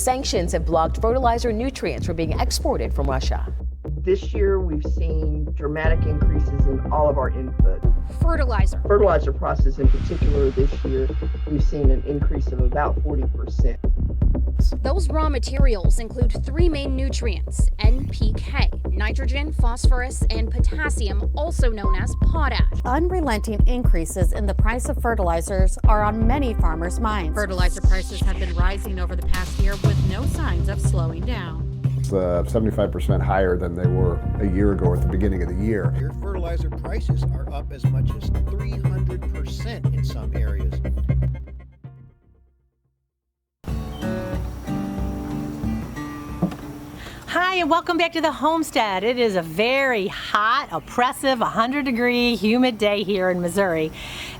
Sanctions have blocked fertilizer nutrients from being exported from Russia. This year, we've seen dramatic increases in all of our input. Fertilizer process in particular this year, we've seen an increase of about 40%. Those raw materials include three main nutrients: NPK, nitrogen, phosphorus, and potassium, also known as potash. Unrelenting increases in the price of fertilizers are on many farmers' minds. Fertilizer prices have been rising over the past year with no signs of slowing down. It's 75% higher than they were a year ago at the beginning of the year. Your fertilizer prices are up as much as 300% in some areas. Hi, and welcome back to the homestead. It is a very hot, oppressive, 100-degree, humid day here in Missouri,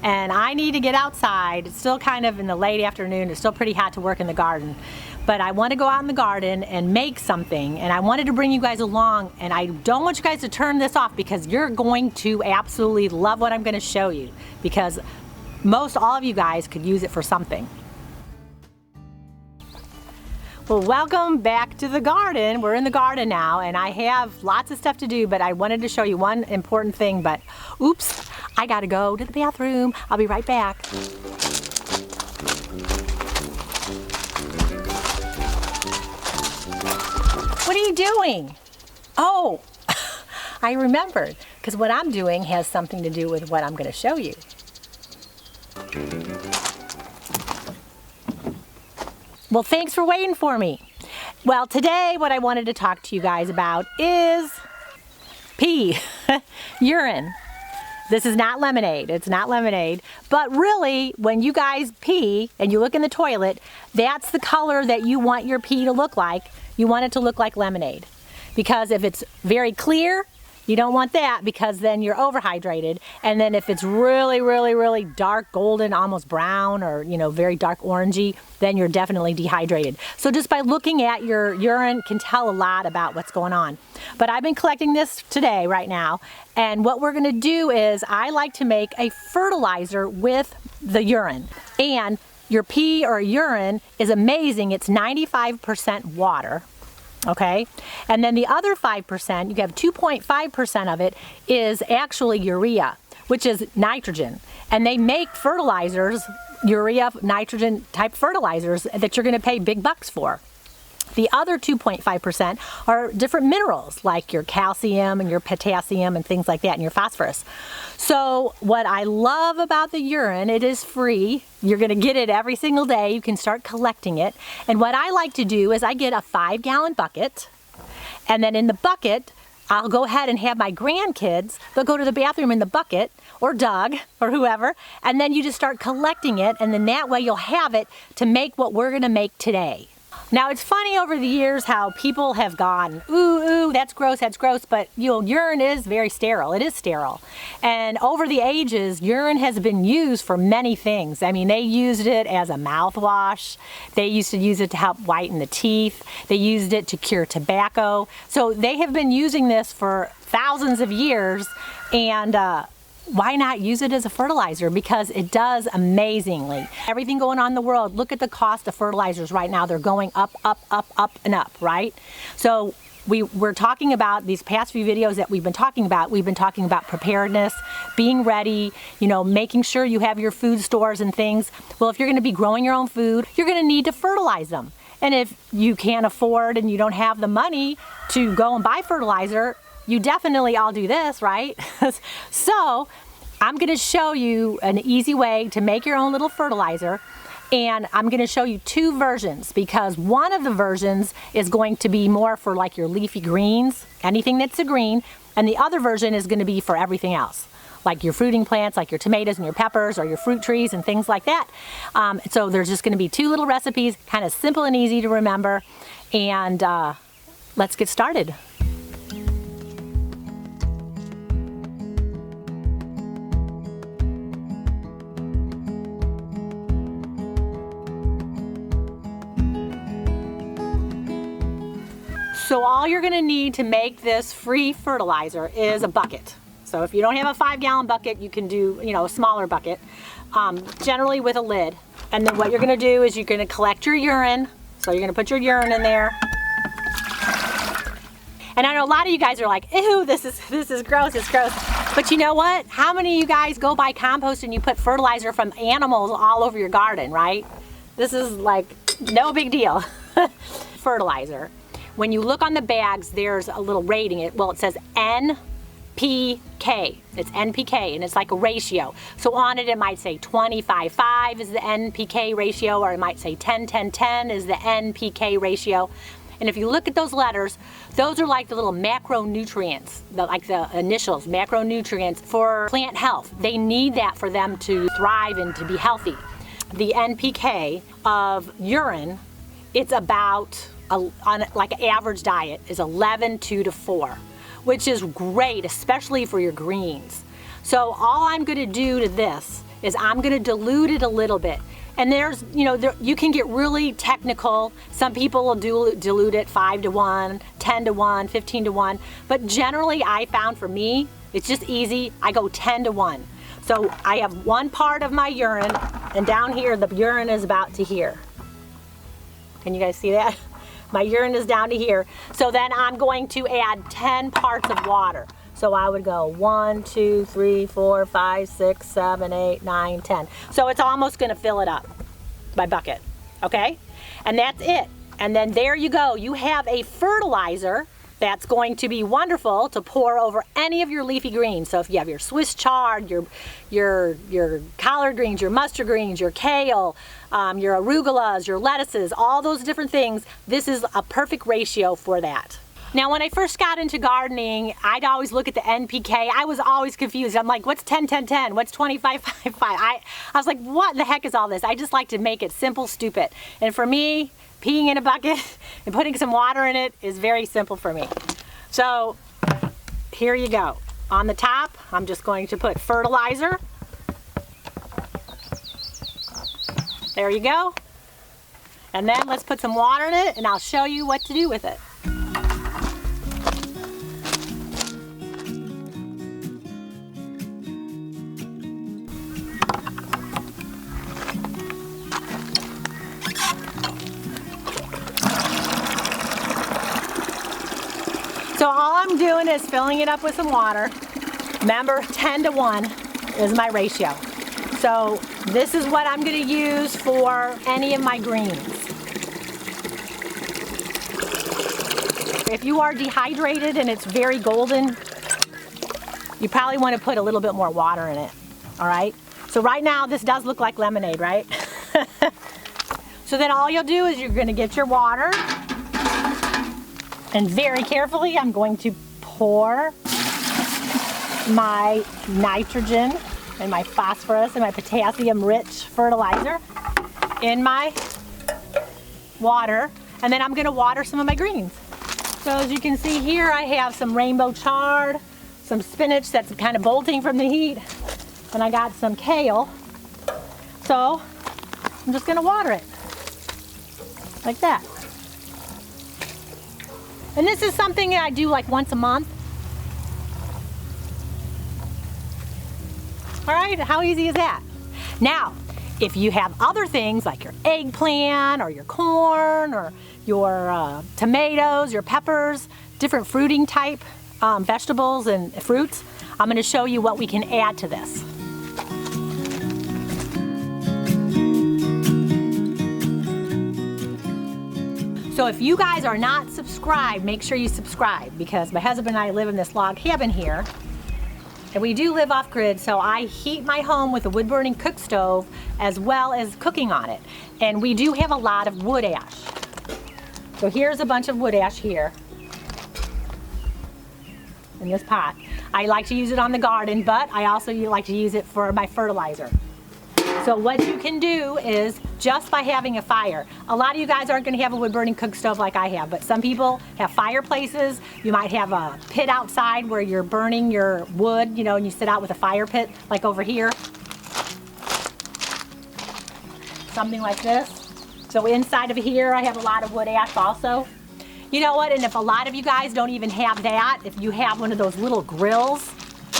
and I need to get outside. It's still kind of in the late afternoon. It's still pretty hot to work in the garden, but I want to go out in the garden and make something, and I wanted to bring you guys along, and I don't want you guys to turn this off because you're going to absolutely love what I'm going to show you, because most all of you guys could use it for something. Well, welcome back to the garden. We're in the garden now, and I have lots of stuff to do, but I wanted to show you one important thing, but oops, I gotta go to the bathroom. I'll be right back. What are you doing? Oh, I remembered, because what I'm doing has something to do with what I'm gonna show you. Well, thanks for waiting for me. Well, today what I wanted to talk to you guys about is pea urine. This is not lemonade. It's not lemonade. But really, when you guys pee and you look in the toilet, that's the color that you want your pee to look like. You want it to look like lemonade. Because if it's very clear, you don't want that, because then you're overhydrated. And then if it's really, really, really dark golden, almost brown, or very dark orangey, then you're definitely dehydrated. So just by looking at your urine can tell a lot about what's going on. But I've been collecting this today, right now, and what we're gonna do is I like to make a fertilizer with the urine. And your pee or urine is amazing. It's 95% water. Okay, and then the other 5%, you have 2.5% of it is actually urea, which is nitrogen. And they make fertilizers, urea, nitrogen type fertilizers that you're going to pay big bucks for. The other 2.5% are different minerals like your calcium and your potassium and things like that, and your phosphorus. So what I love about the urine, it is free. You're going to get it every single day. You can start collecting it. And what I like to do is I get a 5-gallon bucket, and then in the bucket, I'll go ahead and have my grandkids, they'll go to the bathroom in the bucket, or Doug, or whoever, and then you just start collecting it, and then that way you'll have it to make what we're going to make today. Now, it's funny over the years how people have gone, ooh, that's gross, but urine is very sterile. It is sterile. And over the ages, urine has been used for many things. I mean, they used it as a mouthwash. They used to use it to help whiten the teeth. They used it to cure tobacco. So they have been using this for thousands of years, and why not use it as a fertilizer? Because it does amazingly. Everything going on in the world, look at the cost of fertilizers right now. They're going up, and up, right? So we're talking about these past few videos that we've been talking about preparedness, being ready, making sure you have your food stores and things. Well, if you're going to be growing your own food, you're going to need to fertilize them. And if you can't afford and you don't have the money to go and buy fertilizer, you definitely all do this, right? So I'm going to show you an easy way to make your own little fertilizer, and I'm going to show you 2 versions, because one of the versions is going to be more for like your leafy greens, anything that's a green, and the other version is going to be for everything else, like your fruiting plants, like your tomatoes and your peppers, or your fruit trees and things like that. So there's just going to be 2 little recipes, kind of simple and easy to remember, and let's get started. So all you're going to need to make this free fertilizer is a bucket. So if you don't have a 5-gallon bucket, you can do, a smaller bucket, generally with a lid. And then what you're going to do is you're going to collect your urine. So you're gonna put your urine in there. And I know a lot of you guys are like, ew, this is gross, it's gross. But you know what? How many of you guys go buy compost and you put fertilizer from animals all over your garden, right? This is like no big deal. Fertilizer. When you look on the bags, there's a little rating. It says NPK. It's NPK, and it's like a ratio. So on it might say 25:5 is the NPK ratio, or it might say 10:10:10 is the NPK ratio. And if you look at those letters, those are like the little macronutrients, like the initials, macronutrients for plant health. They need that for them to thrive and to be healthy. The NPK of urine, it's about, on like an average diet, is 11:2:4, which is great, especially for your greens. So all I'm gonna do to this is I'm gonna dilute it a little bit. And there's, you can get really technical. Some people will dilute it 5:1, 10:1, 15:1. But generally, I found for me, it's just easy. I go 10:1. So I have one part of my urine, and down here, the urine is about to here. Can you guys see that? My urine is down to here. So then I'm going to add 10 parts of water. So I would go 1, 2, 3, 4, 5, 6, 7, 8, 9, 10. So it's almost gonna fill it up, my bucket, okay? And that's it. And then there you go. You have a fertilizer that's going to be wonderful to pour over any of your leafy greens. So if you have your Swiss chard, your collard greens, your mustard greens, your kale, your arugulas, your lettuces, all those different things, this is a perfect ratio for that. Now, when I first got into gardening, I'd always look at the NPK. I was always confused. I'm like, what's 10-10-10? What's 25-5-5? I was like, what the heck is all this? I just like to make it simple, stupid. And for me, peeing in a bucket and putting some water in it is very simple for me. So here you go. On the top, I'm just going to put fertilizer. There you go. And then let's put some water in it, and I'll show you what to do with it. So all I'm doing is filling it up with some water. Remember, 10:1 is my ratio. So this is what I'm gonna use for any of my greens. If you are dehydrated and it's very golden, you probably wanna put a little bit more water in it, all right? So right now, this does look like lemonade, right? So then all you'll do is you're gonna get your water, and very carefully, I'm going to pour my nitrogen and my phosphorus and my potassium-rich fertilizer in my water, and then I'm gonna water some of my greens. So as you can see here, I have some rainbow chard, some spinach that's kind of bolting from the heat, and I got some kale. So I'm just gonna water it, like that. And this is something I do like once a month. All right, how easy is that? Now, if you have other things like your eggplant or your corn or your tomatoes, your peppers, different fruiting type vegetables and fruits, I'm gonna show you what we can add to this. So if you guys are not subscribed, make sure you subscribe, because my husband and I live in this log cabin here, and we do live off grid, so I heat my home with a wood burning cook stove as well as cooking on it. And we do have a lot of wood ash. So here's a bunch of wood ash here in this pot. I like to use it on the garden, but I also like to use it for my fertilizer. So what you can do is, just by having a fire, a lot of you guys aren't going to have a wood burning cook stove like I have, but some people have fireplaces. You might have a pit outside where you're burning your wood, you know, and you sit out with a fire pit like over here. Something like this. So inside of here I have a lot of wood ash also. You know what, and if a lot of you guys don't even have that, if you have one of those little grills,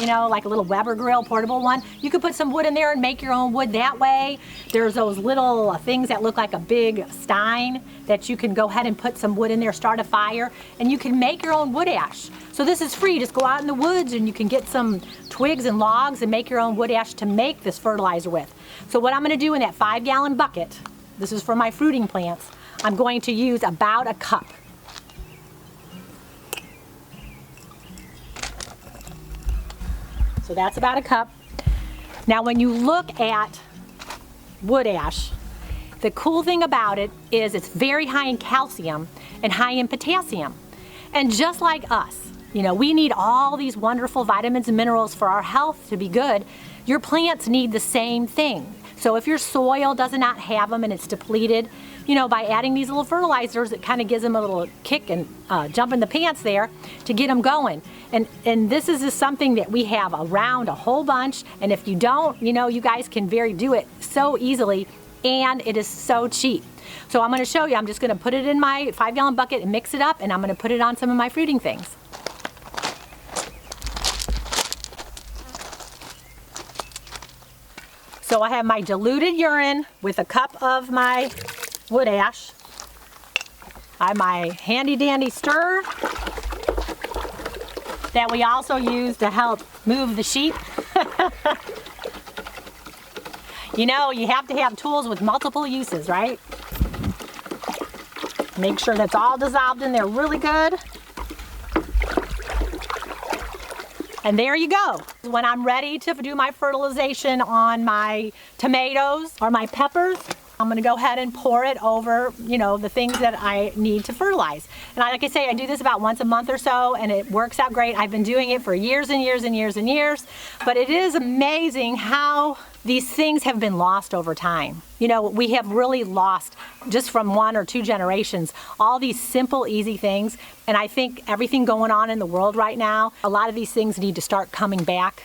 you know, like a little Weber grill, portable one. You could put some wood in there and make your own wood that way. There's those little things that look like a big stein that you can go ahead and put some wood in there, start a fire, and you can make your own wood ash. So this is free. Just go out in the woods and you can get some twigs and logs and make your own wood ash to make this fertilizer with. So what I'm going to do in that 5-gallon bucket, this is for my fruiting plants, I'm going to use about a cup. So that's about a cup. Now when you look at wood ash, the cool thing about it is it's very high in calcium and high in potassium. And just like us, you know, we need all these wonderful vitamins and minerals for our health to be good. Your plants need the same thing. So if your soil does not have them and it's depleted, you know, by adding these little fertilizers, it kind of gives them a little kick and jump in the pants there to get them going. And this is just something that we have around a whole bunch. And if you don't, you know, you guys can do it so easily, and it is so cheap. So I'm going to show you. I'm just going to put it in my 5-gallon bucket and mix it up, and I'm going to put it on some of my fruiting things. So I have my diluted urine with a cup of my wood ash. I have my handy dandy stir that we also use to help move the sheep. You know, you have to have tools with multiple uses, right? Make sure that's all dissolved in there really good. And there you go. When I'm ready to do my fertilization on my tomatoes or my peppers, I'm gonna go ahead and pour it over, you know, the things that I need to fertilize. And like I say, I do this about once a month or so, and it works out great. I've been doing it for years and years and years and years, but it is amazing how these things have been lost over time. You know, we have really lost, just from 1 or 2 generations, all these simple, easy things. And I think everything going on in the world right now, a lot of these things need to start coming back.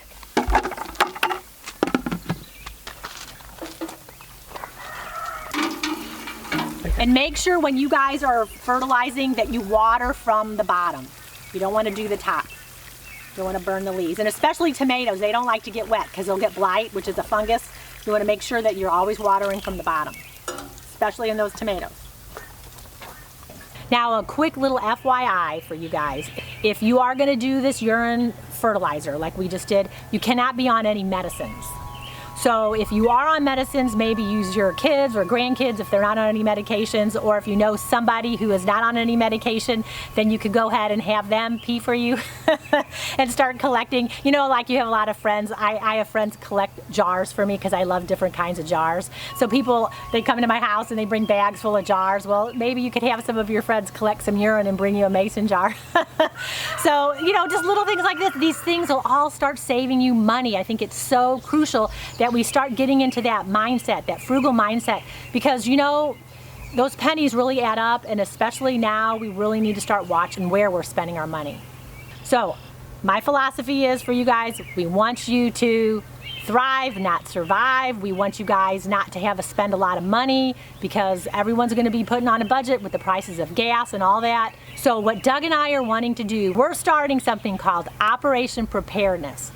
And make sure when you guys are fertilizing that you water from the bottom. You don't want to do the top. You don't want to burn the leaves. And especially tomatoes, they don't like to get wet because they'll get blight, which is a fungus. You want to make sure that you're always watering from the bottom, especially in those tomatoes. Now a quick little FYI for you guys. If you are going to do this urine fertilizer like we just did, you cannot be on any medicines. So if you are on medicines, maybe use your kids or grandkids if they're not on any medications, or if you know somebody who is not on any medication, then you could go ahead and have them pee for you and start collecting. You know, like you have a lot of friends. I have friends collect jars for me because I love different kinds of jars. So people, they come into my house and they bring bags full of jars. Well, maybe you could have some of your friends collect some urine and bring you a mason jar. So, you know, just little things like this. These things will all start saving you money. I think it's so crucial that we start getting into that mindset, that frugal mindset, because you know, those pennies really add up, and especially now we really need to start watching where we're spending our money. So my philosophy is for you guys, we want you to thrive, not survive. We want you guys not to have to spend a lot of money because everyone's going to be putting on a budget with the prices of gas and all that. So what Doug and I are wanting to do, we're starting something called Operation Preparedness.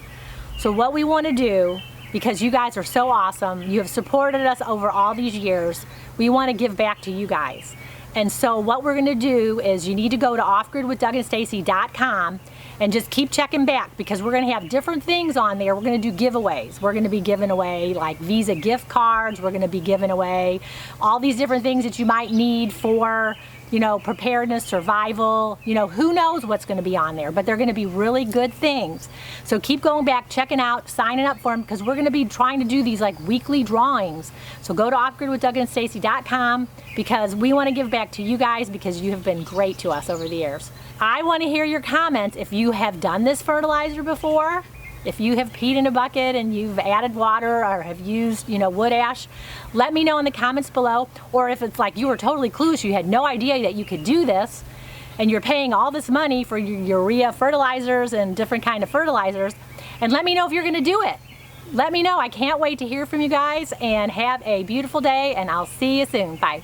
So what we want to do, because you guys are so awesome, you have supported us over all these years, we want to give back to you guys. And so what we're going to do is you need to go to offgridwithdougandsstacy.com and just keep checking back, because we're going to have different things on there. We're going to do giveaways. We're going to be giving away like Visa gift cards. We're going to be giving away all these different things that you might need for, you know, preparedness, survival. You know, who knows what's going to be on there, but they're going to be really good things. So keep going back, checking out, signing up for them, because we're going to be trying to do these like weekly drawings. So go to offgridwithdougandsstacy.com, because we want to give back to you guys, because you have been great to us over the years. I want to hear your comments if you have done this fertilizer before. If you have peed in a bucket and you've added water or have used, you know, wood ash, let me know in the comments below. Or if it's like you were totally clueless, you had no idea that you could do this, and you're paying all this money for your urea fertilizers and different kind of fertilizers, and let me know if you're going to do it. Let me know. I can't wait to hear from you guys, and have a beautiful day, and I'll see you soon. Bye.